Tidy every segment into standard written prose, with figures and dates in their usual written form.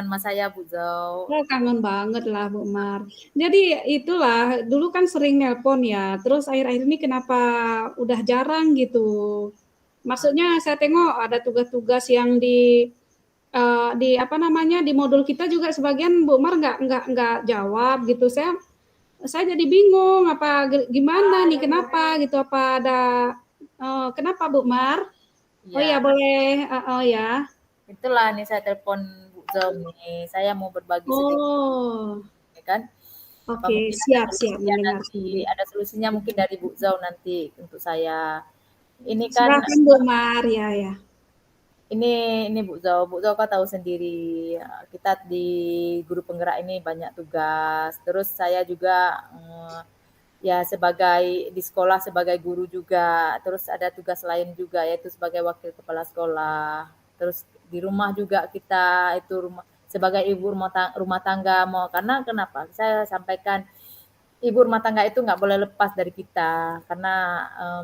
Mas saya Bu Zau. Oh, kangen banget lah Bu Mar. Jadi itulah, dulu kan sering nelpon ya, terus akhir-akhir ini kenapa udah jarang gitu. Maksudnya saya tengok ada tugas-tugas yang di apa namanya, di modul kita juga sebagian Bu Mar nggak jawab gitu. Saya jadi bingung apa gimana nih, kenapa gitu, apa ada kenapa Bu Mar? Oh Iya, ya boleh, oh ya. itulah nih saya telepon Bu Zau nih. Saya mau berbagi sedikit, Oh, ya kan. Apa oke, mungkin ada siap-siap solusinya mendengar. nanti, ada solusinya mungkin dari Bu Zau nanti untuk saya. Ini kan Silakan Bu Mar, ya ya. ini Bu Zau kan tahu sendiri kita di guru penggerak ini banyak tugas. Terus saya juga ya sebagai di sekolah sebagai guru juga. Terus ada tugas lain juga yaitu sebagai wakil kepala sekolah. Terus di rumah juga kita itu rumah sebagai ibu rumah tangga mau karena kenapa? Saya sampaikan ibu rumah tangga itu nggak boleh lepas dari kita karena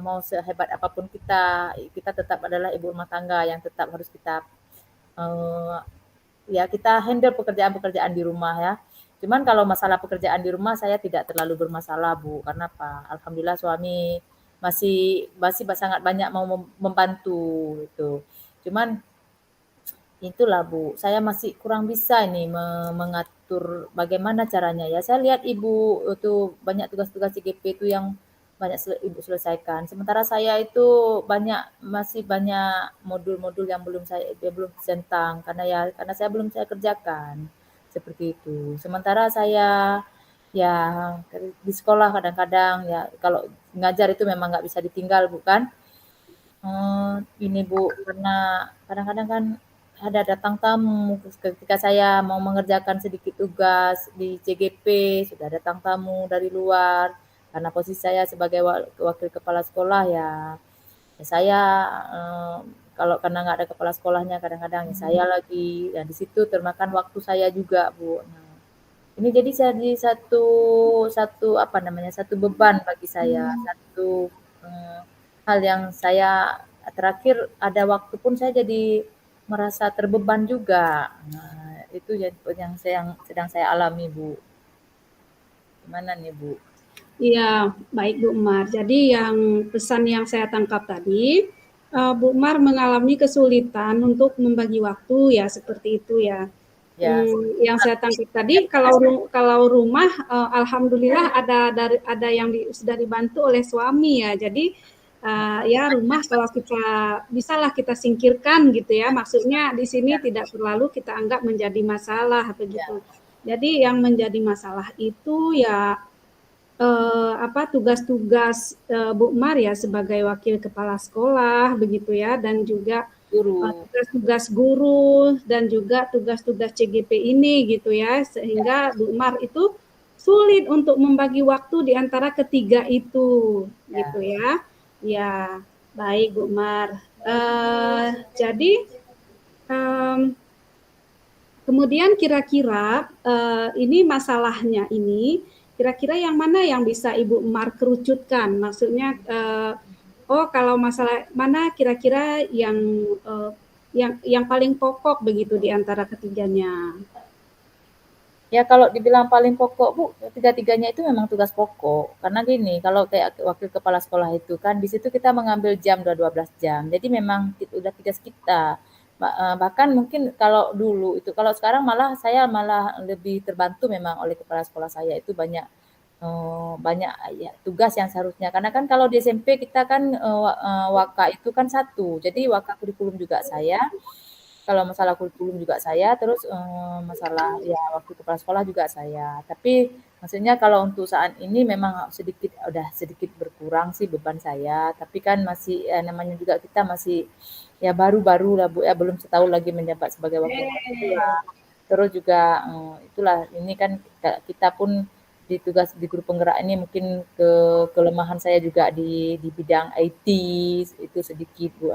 mau sehebat apapun kita tetap adalah ibu rumah tangga yang tetap harus kita eh, ya kita handle pekerjaan-pekerjaan di rumah ya. Cuman kalau masalah pekerjaan di rumah saya tidak terlalu bermasalah Bu, karena apa? Alhamdulillah suami masih sangat banyak mau membantu itu. Cuman itulah Bu, saya masih kurang bisa ini mengatur bagaimana caranya ya. Saya lihat Ibu itu banyak tugas-tugas CGP itu yang banyak Ibu selesaikan. Sementara saya itu masih banyak modul-modul yang belum centang karena saya belum saya kerjakan. Seperti itu. Sementara saya ya di sekolah kadang-kadang ya kalau ngajar itu memang nggak bisa ditinggal bukan. Ini Bu, karena kadang-kadang kan ada datang tamu, ketika saya mau mengerjakan sedikit tugas di CGP, sudah datang tamu dari luar, karena posisi saya sebagai wakil kepala sekolah ya, ya saya kalau karena nggak ada kepala sekolahnya kadang-kadang ya saya lagi, ya di situ termakan waktu saya juga Bu. Nah, ini jadi satu satu apa namanya satu beban bagi saya, satu eh, hal yang saya terakhir ada waktu pun saya jadi merasa terbeban juga. Nah, itu yang sedang saya alami, Bu. Gimana nih, Bu? Iya, baik Bu Mar. Jadi yang pesan yang saya tangkap tadi, Bu Mar mengalami kesulitan untuk membagi waktu ya, seperti itu ya. Ya, Yang saya tangkap tadi kalau rumah, alhamdulillah ada yang sudah dibantu oleh suami ya. Jadi, ya rumah kalau kita bisalah kita singkirkan gitu ya. Maksudnya di sini tidak terlalu kita anggap menjadi masalah begitu. Jadi yang menjadi masalah itu ya tugas-tugas Bu Mar ya sebagai wakil kepala sekolah begitu ya, dan juga guru. tugas-tugas guru dan juga tugas-tugas CGP ini gitu ya, sehingga Bu Mar itu sulit untuk membagi waktu di antara ketiga itu gitu Ya, ya. Ya, baik Bu Mar. Jadi kemudian kira-kira ini masalahnya ini, kira-kira yang mana yang bisa Ibu Mar kerucutkan? Maksudnya, oh kalau masalah mana kira-kira eh, yang paling pokok begitu di antara ketiganya? ya kalau dibilang paling pokok, Bu, tiga-tiganya itu memang tugas pokok. Karena gini, kalau kayak wakil kepala sekolah itu kan di situ kita mengambil jam 12 jam. Jadi memang udah tugas kita. Bahkan mungkin kalau dulu itu, kalau sekarang saya malah lebih terbantu memang oleh kepala sekolah saya itu banyak ya tugas yang seharusnya. Karena kan kalau di SMP kita kan waka itu kan satu. Jadi waka kurikulum juga saya, kalau masalah kurikulum juga saya, terus masalah ya waktu kepala sekolah juga saya. Tapi maksudnya kalau untuk saat ini memang udah sedikit berkurang sih beban saya. Tapi kan masih ya namanya juga kita masih ya baru-baru lah Bu ya, belum setahun lagi menjabat sebagai wakil kepala sekolah. Terus juga itulah ini kan kita pun di grup penggerak ini mungkin kelemahan saya juga di bidang IT itu sedikit Bu.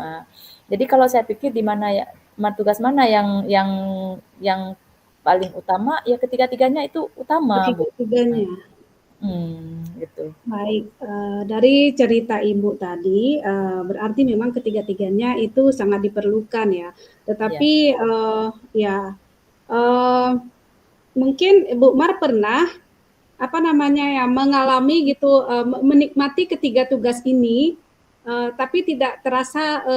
Jadi kalau saya pikir di mana ya tugas mana yang paling utama ya ketiga-tiganya itu utama Bu. Ketiga-tiganya. Gitu. Baik, dari cerita Ibu tadi, berarti memang ketiga-tiganya itu sangat diperlukan ya. Ya, Tetapi, ya Mungkin Bu Mar pernah mengalami gitu, menikmati ketiga tugas ini, tapi tidak terasa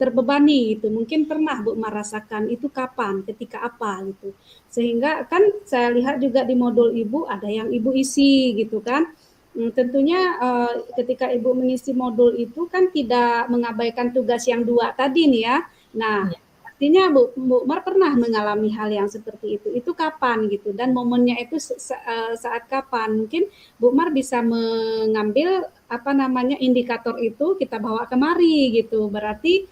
terbebani gitu. Mungkin pernah Bu merasakan itu kapan, ketika apa gitu. Sehingga kan saya lihat juga di modul Ibu ada yang Ibu isi gitu kan. Tentunya ketika Ibu mengisi modul itu kan tidak mengabaikan tugas yang 2 tadi nih ya. Nah, Ya. artinya Bu Mar pernah mengalami hal yang seperti itu. Itu kapan gitu dan momennya itu saat kapan? Mungkin Bu Mar bisa mengambil indikator itu kita bawa kemari gitu. Berarti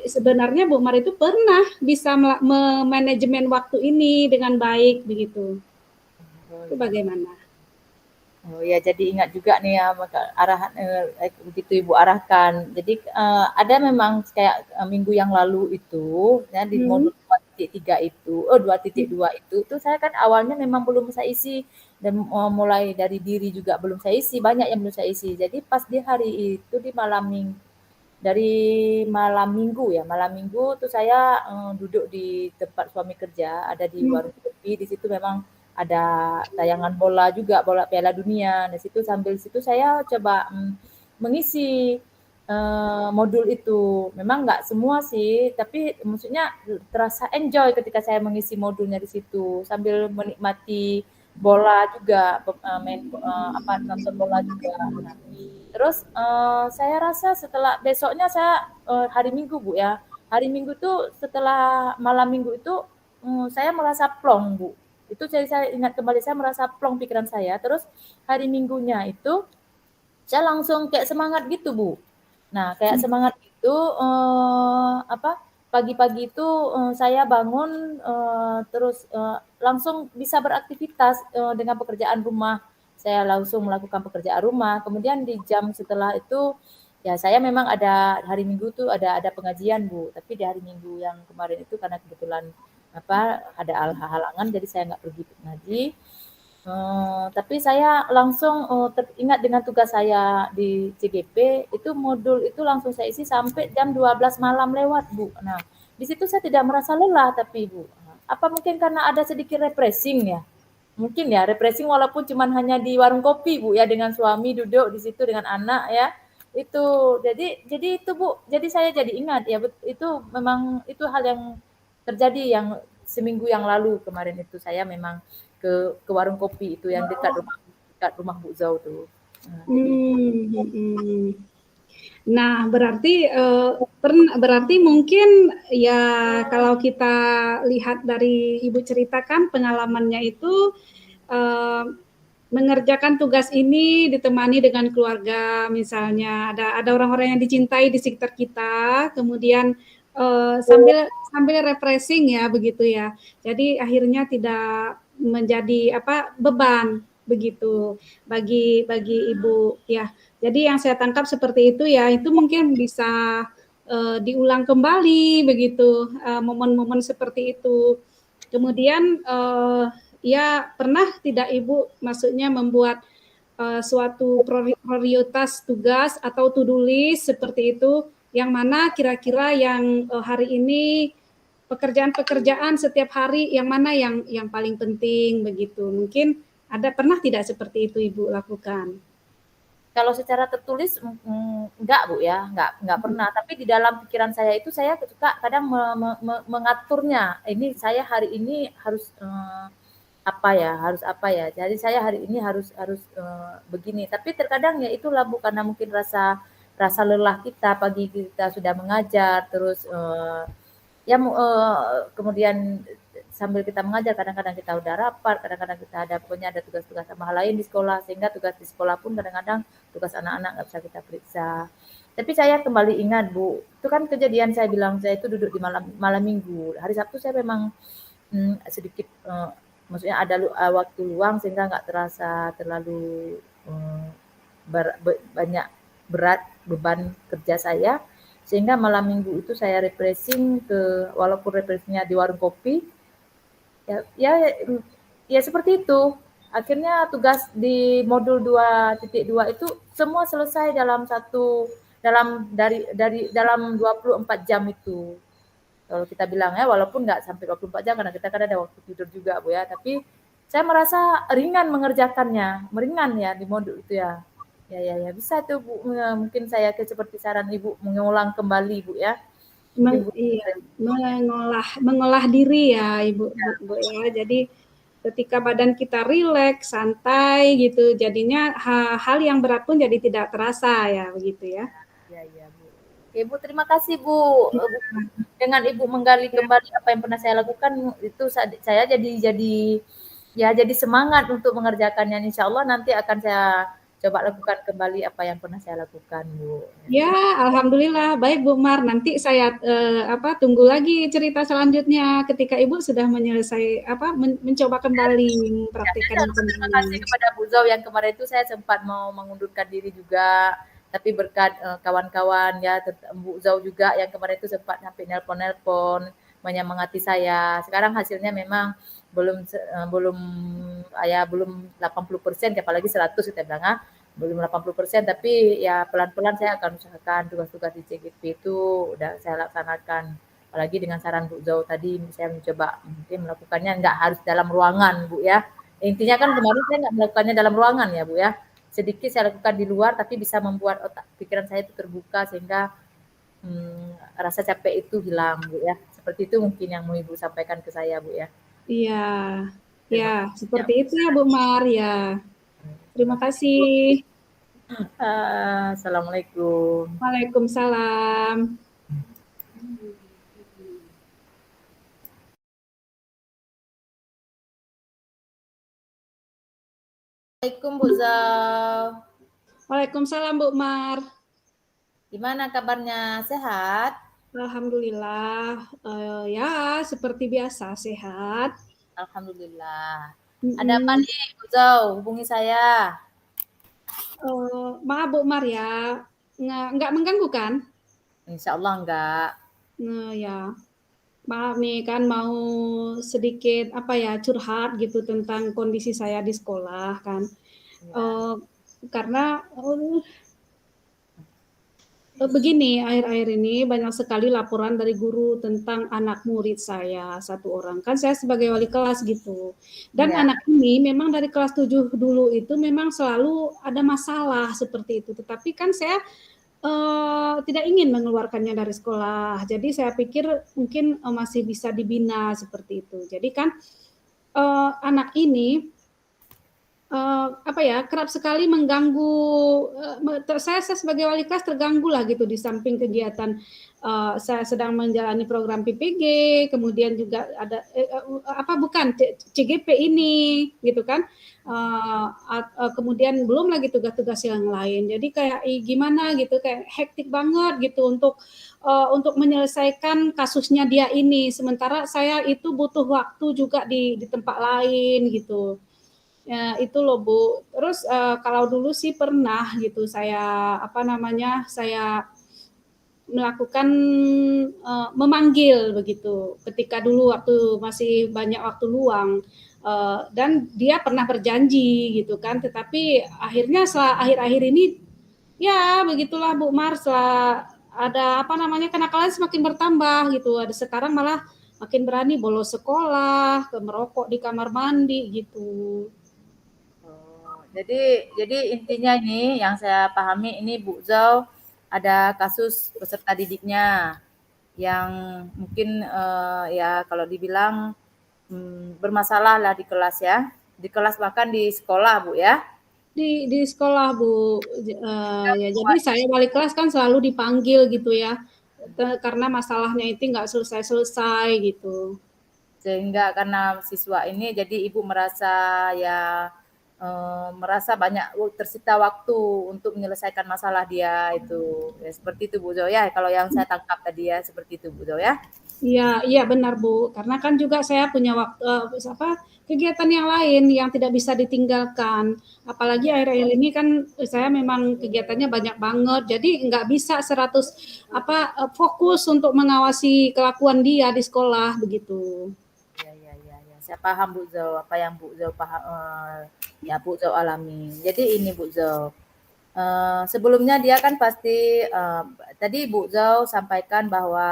sebenarnya Bu Mar itu pernah bisa memanajemen waktu ini dengan baik begitu. Oh, Itu iya. bagaimana? Oh ya, jadi ingat juga nih ya arahan begitu Ibu arahkan. Jadi ada memang kayak minggu yang lalu itu ya di Hmm. modul 2.3 itu, 2.2 itu saya kan awalnya memang belum saya isi dan mulai dari diri juga belum saya isi, banyak yang belum saya isi. Jadi pas di hari itu di dari malam minggu tuh saya duduk di tempat suami kerja, ada di Hmm. warung kopi, di situ memang ada tayangan bola juga, bola Piala Dunia. Di situ sambil situ saya coba mengisi modul itu. Memang nggak semua sih, tapi maksudnya terasa enjoy ketika saya mengisi modulnya di situ sambil menikmati bola juga, nonton bola juga. Nah, terus saya rasa setelah besoknya saya hari Minggu Bu ya, hari Minggu tuh setelah malam Minggu itu saya merasa plong Bu. Itu saya ingat kembali saya merasa plong pikiran saya. Terus hari Minggunya itu saya langsung kayak semangat gitu Bu. Nah kayak semangat itu pagi-pagi itu saya bangun terus langsung bisa beraktivitas dengan pekerjaan rumah. Saya langsung melakukan pekerjaan rumah. Kemudian di jam setelah itu ya saya memang ada hari Minggu tuh ada pengajian Bu. Tapi di hari Minggu yang kemarin itu karena kebetulan ada halangan jadi saya nggak pergi ngaji. Tapi saya langsung teringat dengan tugas saya di CGP, itu modul itu langsung saya isi sampai jam 12 malam lewat, Bu. Nah, di situ saya tidak merasa lelah tapi, Bu. Apa mungkin karena ada sedikit refreshing ya? Mungkin ya, refreshing walaupun cuma hanya di warung kopi, Bu, ya dengan suami duduk di situ dengan anak ya. Itu. Jadi itu, Bu. Jadi saya jadi ingat ya, itu memang itu hal yang terjadi yang seminggu yang lalu kemarin itu saya memang ke warung kopi itu yang dekat rumah Bu Zau tuh. Nah, jadi Nah, berarti mungkin ya kalau kita lihat dari Ibu ceritakan pengalamannya itu eh, mengerjakan tugas ini ditemani dengan keluarga, misalnya ada orang-orang yang dicintai di sekitar kita, kemudian sambil refreshing ya begitu ya. Jadi akhirnya tidak menjadi beban begitu bagi ibu ya. Jadi yang saya tangkap seperti itu ya, itu mungkin bisa diulang kembali begitu momen-momen seperti itu. Kemudian ya pernah tidak Ibu maksudnya membuat suatu prioritas tugas atau to-do list seperti itu, yang mana kira-kira yang hari ini pekerjaan-pekerjaan setiap hari yang mana yang paling penting begitu. Mungkin pernah tidak seperti itu Ibu lakukan? kalau secara tertulis enggak Bu ya, enggak pernah. Tapi di dalam pikiran saya itu saya suka kadang mengaturnya. Ini saya hari ini harus harus apa ya. Jadi saya hari ini harus harus begini. Tapi terkadang ya itulah Bu karena mungkin rasa lelah kita pagi kita sudah mengajar terus kemudian sambil kita mengajar kadang-kadang kita udah rapat, kadang-kadang kita ada tugas-tugas tambahan lain di sekolah sehingga tugas di sekolah pun kadang-kadang tugas anak-anak nggak bisa kita periksa. Tapi saya kembali ingat Bu, itu kan kejadian saya bilang saya itu duduk di malam minggu. Hari Sabtu saya memang sedikit maksudnya ada waktu luang sehingga nggak terasa terlalu banyak berat beban kerja saya sehingga malam minggu itu saya refreshing walaupun refreshingnya di warung kopi ya, ya ya seperti itu. Akhirnya tugas di modul 2.2 itu semua selesai dalam dalam 24 jam itu. Kalau kita bilang ya, walaupun nggak sampai 24 jam karena kita kan ada waktu tidur juga Bu ya, tapi saya merasa ringan mengerjakannya, meringan ya di modul itu ya. Ya, bisa tuh Bu, mungkin saya seperti saran Ibu mengulang kembali Bu ya. Mungkin Bu, Iya, mengolah diri ya Bu ya. Jadi ketika badan kita rileks, santai gitu, jadinya hal yang berat pun jadi tidak terasa ya begitu ya. ya Bu. Oke Bu, terima kasih Bu. Dengan Ibu menggali kembali apa yang pernah saya lakukan itu saya jadi semangat untuk mengerjakannya. Insya Allah nanti akan saya coba lakukan kembali apa yang pernah saya lakukan, Bu. Ya, alhamdulillah baik Bu Mar. Nanti saya tunggu lagi cerita selanjutnya ketika Ibu sudah mencoba kembali Ya, mempraktikkan saya terima kasih kembali. kepada Bu Zau yang kemarin itu saya sempat mau mengundurkan diri juga, tapi berkat kawan-kawan ya, Bu Zau juga yang kemarin itu sempat sampai nelpon-nelpon menyemangati saya. Sekarang hasilnya memang belum belum 80%, apalagi 100 kita bilang belum 80%, tapi ya pelan-pelan saya akan usahakan tugas-tugas di CGP itu udah saya laksanakan. Apalagi dengan saran Bu Zau tadi, saya mencoba mungkin melakukannya nggak harus dalam ruangan, Bu ya. Intinya kan kemarin saya nggak melakukannya dalam ruangan ya Bu ya. Sedikit saya lakukan di luar tapi bisa membuat pikiran saya itu terbuka sehingga rasa capek itu hilang Bu ya. Seperti itu mungkin yang mau Ibu sampaikan ke saya Bu ya. Iya, Terima ya kasih ya seperti Bu. itu ya Bu Mar ya. Terima Terima kasih Bu. kasih. Assalamualaikum. Waalaikumsalam. Assalamualaikum Bu Zal. Waalaikumsalam Bu Mar. Gimana kabarnya? Sehat? Alhamdulillah, ya seperti biasa sehat. Alhamdulillah. Ada apa Mm-mm. nih Bu Zau? Hubungi saya. Maaf Bu Mar ya, nggak mengganggu kan? Insya Allah enggak. Nah, ya, maaf nih kan mau sedikit curhat gitu tentang kondisi saya di sekolah kan. Ya. Eh, karena begini, akhir-akhir ini banyak sekali laporan dari guru tentang anak murid saya satu orang. Kan saya sebagai wali kelas gitu. Dan Ya. anak ini memang dari kelas 7 dulu itu memang selalu ada masalah seperti itu. Tetapi kan saya tidak ingin mengeluarkannya dari sekolah. Jadi saya pikir mungkin masih bisa dibina seperti itu. Jadi kan anak ini kerap sekali mengganggu. Saya sebagai wali kelas terganggu lah gitu di samping kegiatan saya sedang menjalani program PPG, kemudian juga ada CGP ini gitu kan. Kemudian belum lagi tugas-tugas yang lain. Jadi kayak gimana gitu, kayak hektik banget gitu untuk menyelesaikan kasusnya dia ini. Sementara saya itu butuh waktu juga di tempat lain gitu. Ya, itu loh Bu. Terus kalau dulu sih pernah gitu saya melakukan memanggil begitu. Ketika dulu waktu masih banyak waktu luang dan dia pernah berjanji gitu kan. Tetapi akhirnya setelah akhir-akhir ini ya begitulah Bu Mar, setelah ada kenakalan semakin bertambah gitu. Ada sekarang malah makin berani bolos sekolah, merokok di kamar mandi gitu. Oh, jadi intinya ini yang saya pahami ini Bu Zau ada kasus peserta didiknya yang mungkin ya kalau dibilang bermasalah lah di kelas ya, di kelas bahkan di sekolah Bu ya. Di sekolah Bu, ya jadi saya wali kelas kan selalu dipanggil gitu ya, karena masalahnya itu nggak selesai-selesai gitu. Sehingga karena siswa ini jadi Ibu merasa ya merasa banyak tersita waktu untuk menyelesaikan masalah dia itu. Ya, seperti itu Bu Zo ya. Kalau yang saya tangkap tadi ya seperti itu Bu Zo ya. Iya iya benar Bu, karena kan juga saya punya waktu kegiatan yang lain yang tidak bisa ditinggalkan. Apalagi akhir-akhir ini kan saya memang kegiatannya banyak banget, jadi nggak bisa 100 fokus untuk mengawasi kelakuan dia di sekolah begitu. Ya. Saya paham Bu Zo apa yang Bu Zo paham ya Bu Zo alami. Jadi ini Bu Zo Sebelumnya dia kan pasti, tadi Bu Zhao sampaikan bahwa,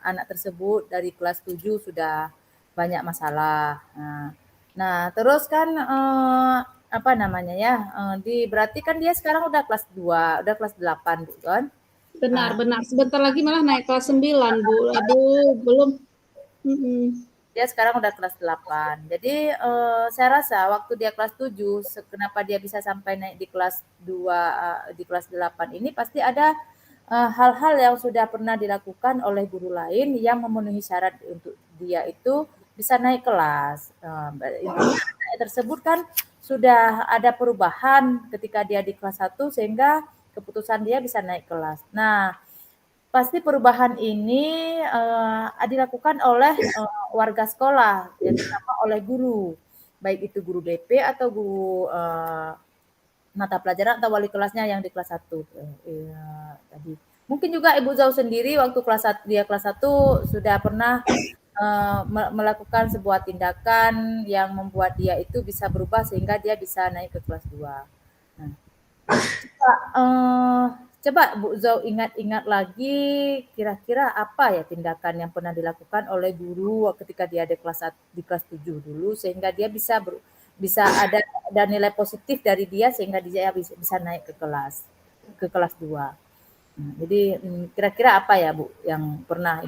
anak tersebut dari kelas 7 sudah banyak masalah. Nah terus kan, apa namanya ya, berarti kan dia sekarang udah kelas 2, udah kelas 8 Bu kan? Benar-benar. Sebentar lagi malah naik kelas 9, Bu. Aduh, belum. Dia sekarang udah kelas 8. Jadi, saya rasa waktu dia kelas 7, kenapa dia bisa sampai naik di kelas 2, di kelas 8 ini pasti ada, hal-hal yang sudah pernah dilakukan oleh guru lain yang memenuhi syarat untuk dia itu bisa naik kelas. Intinya anak tersebut kan sudah ada perubahan ketika dia di kelas 1 sehingga keputusan dia bisa naik kelas. Nah, pasti perubahan ini, dilakukan oleh, warga sekolah, ya terutama oleh guru, baik itu guru BP atau guru, mata pelajaran atau wali kelasnya yang di kelas 1 tadi. Mungkin juga Ibu Zau sendiri waktu dia kelas 1 sudah pernah, melakukan sebuah tindakan yang membuat dia itu bisa berubah sehingga dia bisa naik ke kelas 2. Nah, coba Bu Zau ingat-ingat lagi kira-kira apa ya tindakan yang pernah dilakukan oleh guru ketika dia di kelas 7 dulu sehingga dia bisa ada nilai positif dari dia sehingga dia bisa naik ke kelas 2. Jadi kira-kira apa ya Bu yang pernah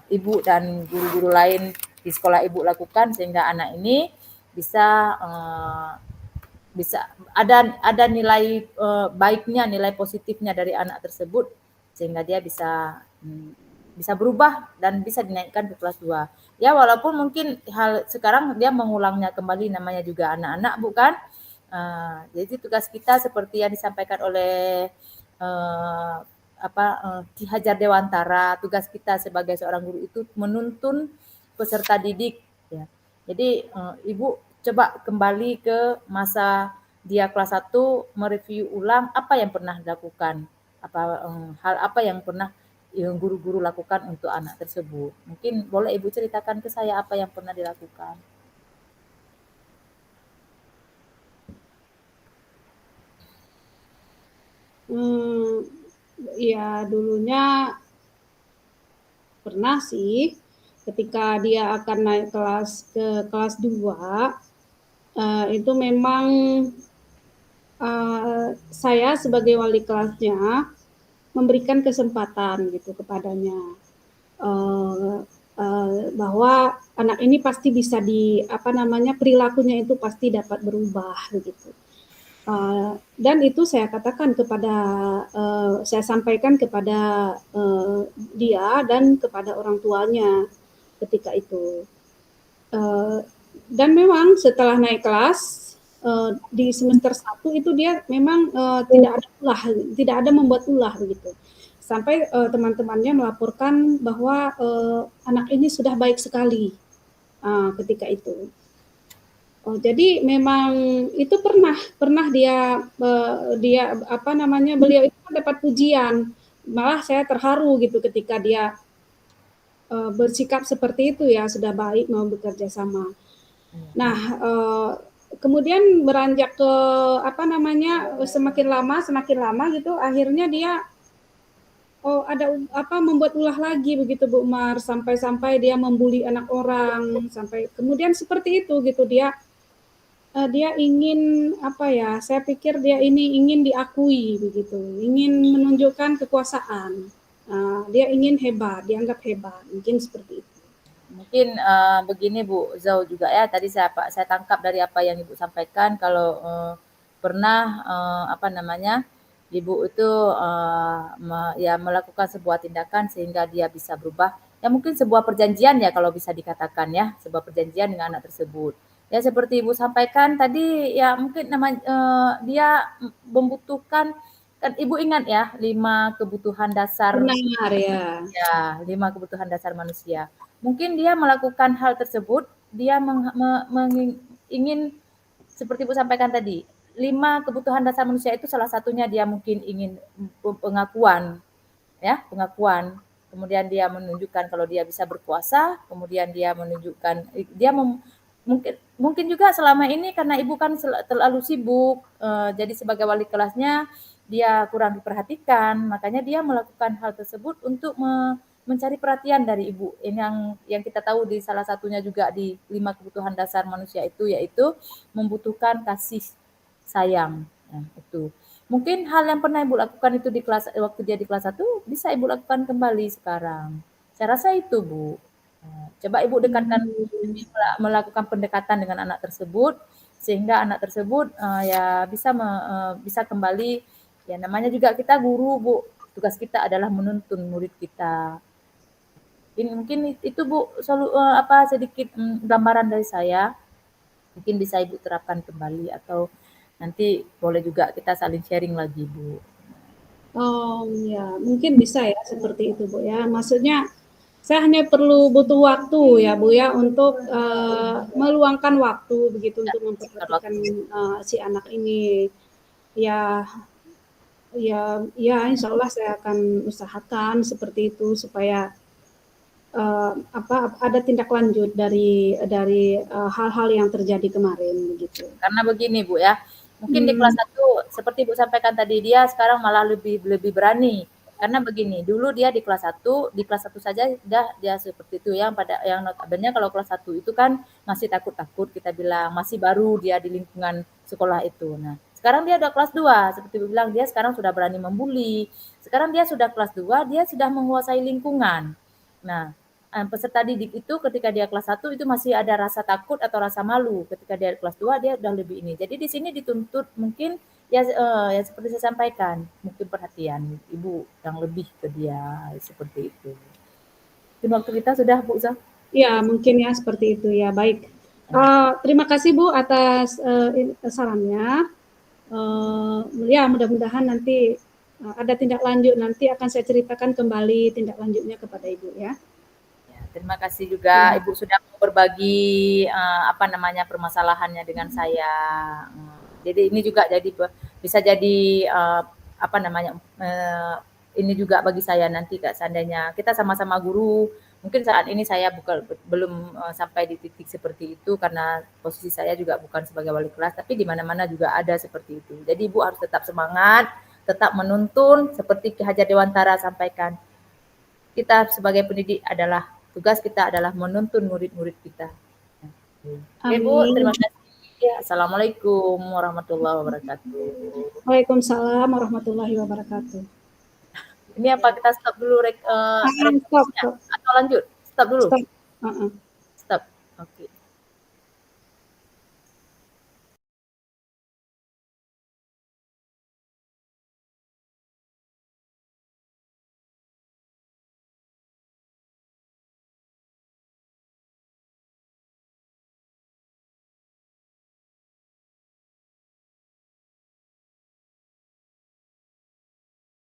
Ibu dan guru-guru lain di sekolah Ibu lakukan sehingga anak ini bisa bisa ada nilai baiknya, nilai positifnya dari anak tersebut sehingga dia bisa berubah dan bisa dinaikkan ke kelas 2. Ya walaupun mungkin hal sekarang dia mengulangnya kembali namanya juga anak-anak bukan? Jadi tugas kita seperti yang disampaikan oleh Ki Hajar Dewantara, tugas kita sebagai seorang guru itu menuntun peserta didik ya. Jadi Ibu coba kembali ke masa dia kelas 1 mereview ulang apa yang pernah dilakukan, hal apa yang pernah guru-guru lakukan untuk anak tersebut. Mungkin boleh Ibu ceritakan ke saya apa yang pernah dilakukan. Ya dulunya pernah sih ketika dia akan naik ke kelas 2, itu memang saya sebagai wali kelasnya memberikan kesempatan gitu kepadanya, bahwa anak ini pasti bisa perilakunya itu pasti dapat berubah begitu. Dan itu saya katakan saya sampaikan kepada dia dan kepada orang tuanya ketika itu. Dan memang setelah naik kelas di semester 1 itu dia memang tidak ada membuat ulah begitu. Sampai teman-temannya melaporkan bahwa anak ini sudah baik sekali ketika itu. Jadi memang itu pernah beliau itu dapat pujian. Malah saya terharu gitu ketika dia bersikap seperti itu ya, sudah baik mau bekerja sama. Nah, kemudian beranjak ke semakin lama gitu akhirnya dia membuat ulah lagi begitu Bu Umar, sampai dia membuli anak orang, sampai kemudian seperti itu gitu dia ingin saya pikir dia ini ingin diakui begitu, ingin menunjukkan kekuasaan. Dia ingin hebat, dianggap hebat, mungkin seperti itu. Mungkin begini Bu Zau juga ya, tadi saya tangkap dari apa yang Ibu sampaikan kalau pernah Ibu itu melakukan sebuah tindakan sehingga dia bisa berubah. Ya mungkin sebuah perjanjian ya kalau bisa dikatakan ya, sebuah perjanjian dengan anak tersebut. Ya seperti Ibu sampaikan tadi ya mungkin dia membutuhkan kan Ibu ingat ya 5 kebutuhan dasar. Benar ya. Ya, 5 kebutuhan dasar manusia. Mungkin dia melakukan hal tersebut, dia ingin seperti Ibu sampaikan tadi, 5 kebutuhan dasar manusia itu salah satunya dia mungkin ingin pengakuan, ya, pengakuan. Kemudian dia menunjukkan kalau dia bisa berkuasa, kemudian dia menunjukkan mungkin juga selama ini karena ibu kan terlalu sibuk, jadi sebagai wali kelasnya dia kurang diperhatikan, makanya dia melakukan hal tersebut untuk mencari perhatian dari ibu. Ini yang kita tahu di salah satunya juga di 5 kebutuhan dasar manusia itu, yaitu membutuhkan kasih sayang. Nah, itu. Mungkin hal yang pernah ibu lakukan itu di kelas waktu dia di kelas 1 bisa ibu lakukan kembali sekarang. Saya rasa itu Bu. Coba ibu dekatkan Hmm. melakukan pendekatan dengan anak tersebut sehingga anak tersebut ya bisa kembali, ya namanya juga kita guru Bu, tugas kita adalah menuntun murid kita. Ini mungkin itu Bu sedikit gambaran dari saya, mungkin bisa ibu terapkan kembali atau nanti boleh juga kita saling sharing lagi Bu. Oh ya, mungkin bisa ya seperti itu Bu ya. Maksudnya saya hanya perlu butuh waktu ya Bu ya untuk meluangkan waktu begitu Ya, untuk kalau memperhatikan si anak ini. Ya, ya, ya, Insya Allah saya akan usahakan seperti itu supaya ada tindak lanjut dari hal-hal yang terjadi kemarin begitu. karena begini Bu ya, mungkin di kelas Hmm. 1 seperti Ibu sampaikan tadi, dia sekarang malah lebih lebih berani. Karena begini, dulu dia di kelas satu saja udah dia seperti itu, yang notabene kalau kelas 1 itu kan masih takut-takut kita bilang, masih baru dia di lingkungan sekolah itu. Nah, sekarang dia udah kelas 2 seperti Ibu bilang, dia sekarang sudah berani membuli. Sekarang dia sudah kelas 2 dia sudah menguasai lingkungan. Nah, peserta didik itu ketika dia kelas 1 itu masih ada rasa takut atau rasa malu. Ketika dia kelas 2 dia udah lebih ini. Jadi di sini dituntut mungkin ya seperti saya sampaikan, mungkin perhatian ibu yang lebih ke dia seperti itu. Mungkin waktu kita sudah Bu Zah. Ya, mungkin ya seperti itu ya. Baik. Terima kasih Bu atas sarannya. Ya, mudah-mudahan nanti ada tindak lanjut. Nanti akan saya ceritakan kembali tindak lanjutnya kepada Ibu ya. Ya, terima kasih juga Ya, Ibu sudah mau berbagi apa namanya permasalahannya dengan saya. Jadi ini juga jadi bisa jadi apa namanya ini juga bagi saya nanti Kak seandainya kita sama-sama guru. Mungkin saat ini saya belum sampai di titik seperti itu karena posisi saya juga bukan sebagai wali kelas, tapi di mana-mana juga ada seperti itu. Jadi Ibu harus tetap semangat, tetap menuntun seperti Ki Hajar Dewantara sampaikan. Kita sebagai pendidik tugas kita adalah menuntun murid-murid kita. Oke Bu, terima amin. kasih. Assalamualaikum warahmatullahi wabarakatuh. Waalaikumsalam warahmatullahi wabarakatuh. Ini apa kita stop dulu Stop, rekomendasinya stop, atau lanjut? Stop dulu. stop. Uh-uh. Stop. Oke.